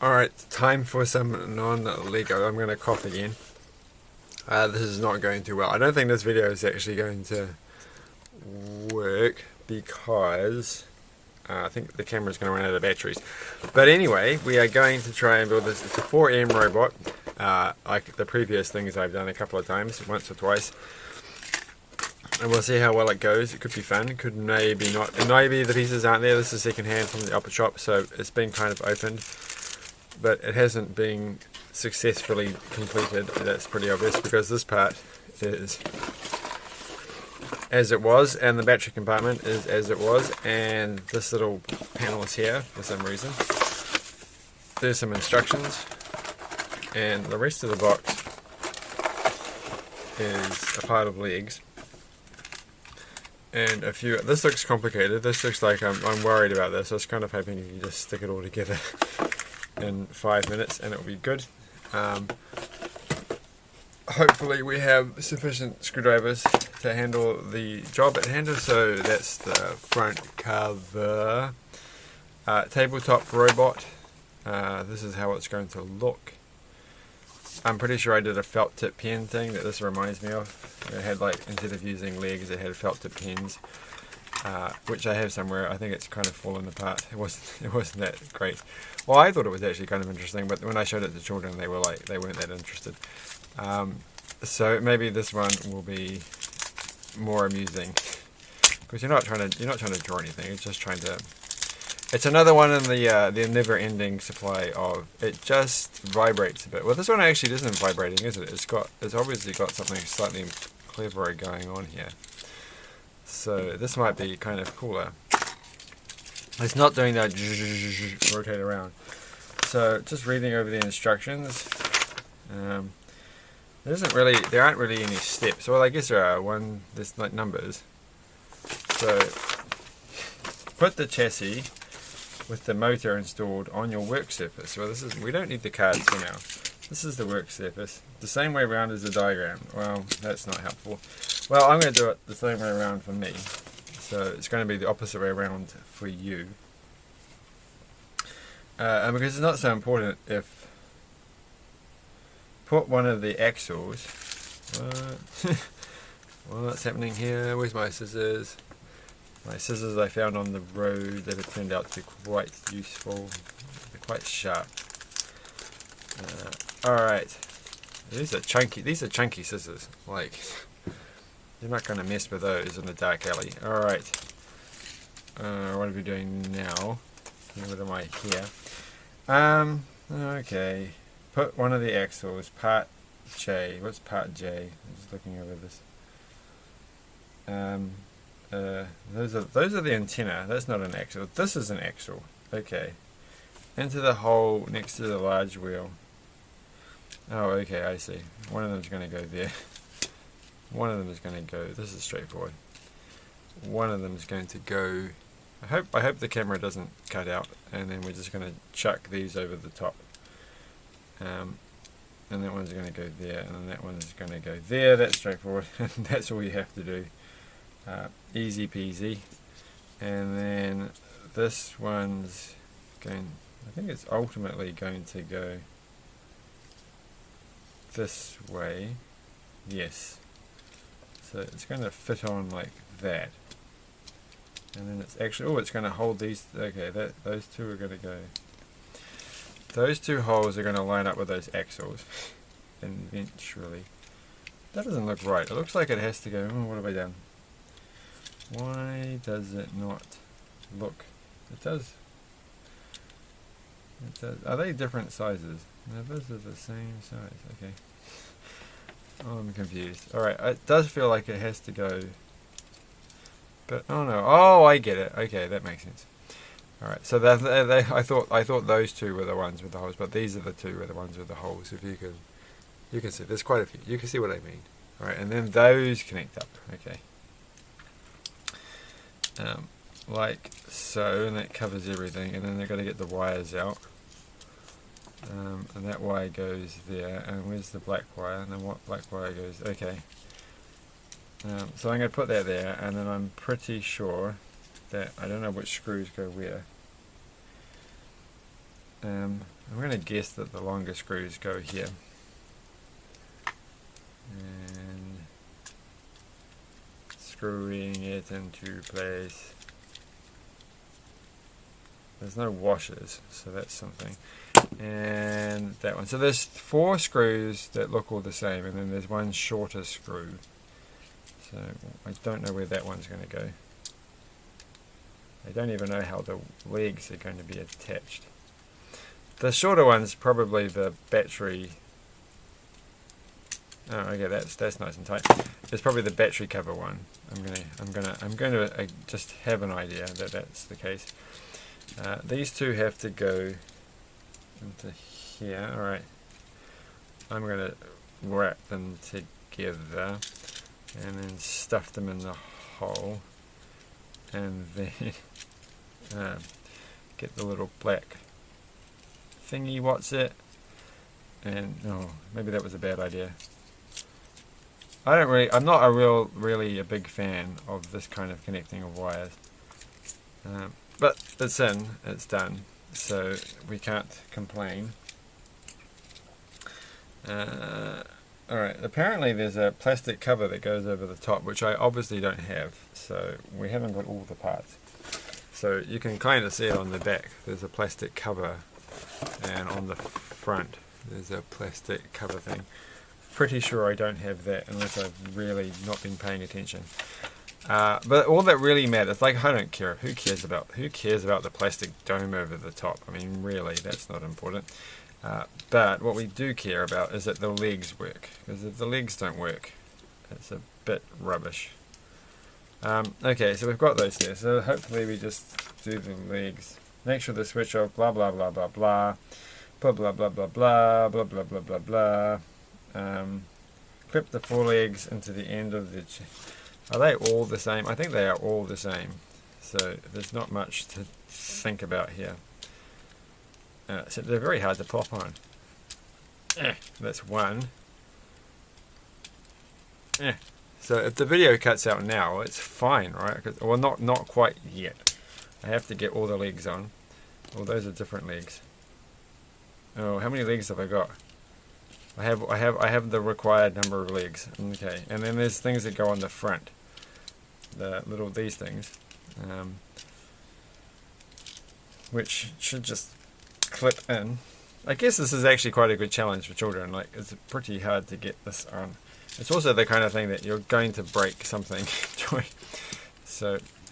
Alright, time for some non-Lego. I'm going to cough again. This is not going too well. I don't think this video is actually going to work because I think the camera's going to run out of batteries. But anyway, we are going to try and build this. It's a 4M robot, like the previous things I've done a couple of times, once or twice. And we'll see how well it goes. It could be fun, it could maybe not. And maybe the pieces aren't there. This is second hand from the upper shop, so it's been kind of opened. But it hasn't been successfully completed. That's pretty obvious because this part is as it was, and the battery compartment is as it was, and this little panel is here for some reason. There's some instructions, and the rest of the box is a pile of legs. And a few. This looks complicated. This looks like I'm worried about this. I was kind of hoping you could just stick it all together in 5 minutes and it'll be good. Hopefully we have sufficient screwdrivers to handle the job at hand. So that's the front cover. Tabletop robot. This is how it's going to look. I'm pretty sure I did a felt tip pen thing that this reminds me of. It had, like, instead of using legs, it had felt tip pens, which I have somewhere. I think it's kind of fallen apart. It wasn't that great. Well, I thought it was actually kind of interesting, but when I showed it to children, they weren't that interested. So maybe this one will be more amusing because you're not trying to draw anything. It's just trying to. It's another one in the never-ending supply of. It just vibrates a bit. Well, this one actually isn't vibrating, is it? It's obviously got something slightly cleverer going on here. So this might be kind of cooler. It's not doing that rotate around. So just reading over the instructions. There aren't really any steps. Well, I guess there are. There's like numbers. So put the chassis with the motor installed on your work surface. Well, we don't need the cards for now. This is the work surface. The same way around as the diagram. Well, that's not helpful. Well, I'm going to do it the same way around for me. So it's going to be the opposite way around for you. And because it's not so important if put one of the axles. What's happening here? Where's my scissors? My scissors I found on the road that have turned out to be quite useful. They're quite sharp. Alright. These are chunky scissors. Like, you're not going to mess with those in a dark alley. Alright. What are we doing now? What am I here? Okay. Put one of the axles, part J. What's part J? I'm just looking over this. Those are the antenna. That's not an axle. This is an axle. Okay. Into the hole next to the large wheel. Oh, okay, I see. One of them is going to go there. One of them is going to go. This is straightforward. One of them is going to go. I hope the camera doesn't cut out, and then we're just going to chuck these over the top. And that one's going to go there, and then that one is going to go there. That's straightforward. That's all you have to do. Easy peasy. And then this one's going, I think it's ultimately going to go this way. Yes. So it's going to fit on like that. And then it's actually, it's going to hold these. Okay, those two are going to go. Those two holes are going to line up with those axles eventually. That doesn't look right. It looks like it has to go. What have I done? Why does it not look? It does. It does. Are they different sizes? No, those are the same size. Okay. Oh, I'm confused. Alright, it does feel like it has to go. But, oh no. Oh, I get it. Okay, that makes sense. Alright, so I thought those two were the ones with the holes, but these are the two were the ones with the holes. If you can see, there's quite a few. You can see what I mean. Alright, and then those connect up. Okay. Like so, and that covers everything, and then they're going to get the wires out. And that wire goes there, and where's the black wire? And then what black wire goes? Okay. So I'm going to put that there, and then I'm pretty sure that I don't know which screws go where. I'm going to guess that the longer screws go here. And screwing it into place. There's no washers, so that's something. And that one. So there's 4 screws that look all the same, and then there's one shorter screw. So I don't know where that one's going to go. I don't even know how the legs are going to be attached. The shorter one's probably the battery. Oh, okay, that's nice and tight. It's probably the battery cover one. I'm gonna just have an idea that that's the case. These two have to go into here. All right. I'm gonna wrap them together and then stuff them in the hole, and then get the little black thingy. What's it? And oh, maybe that was a bad idea. I'm not really a big fan of this kind of connecting of wires. But it's done, so we can't complain. Alright, apparently there's a plastic cover that goes over the top, which I obviously don't have, so we haven't got all the parts. So you can kind of see it on the back. There's a plastic cover, and on the front there's a plastic cover thing. Pretty sure I don't have that unless I've really not been paying attention. But all that really matters, like, I don't care. Who cares about the plastic dome over the top? I mean, really, that's not important. But what we do care about is that the legs work, because if the legs don't work, it's a bit rubbish. Okay, so we've got those there. So hopefully we just do the legs. Make sure the switch off. Blah blah blah blah blah. Blah blah blah blah blah blah blah blah blah blah. Clip the 4 legs into the end of the. Are they all the same? I think they are all the same. So there's not much to think about here. So they're very hard to plop on. That's one. So if the video cuts out now, it's fine, right? Well, not quite yet. I have to get all the legs on. Well, those are different legs. Oh, how many legs have I got? I have the required number of legs. Okay, and then there's things that go on the front. These things, which should just clip in. I guess this is actually quite a good challenge for children. Like, it's pretty hard to get this on. It's also the kind of thing that you're going to break something doing. So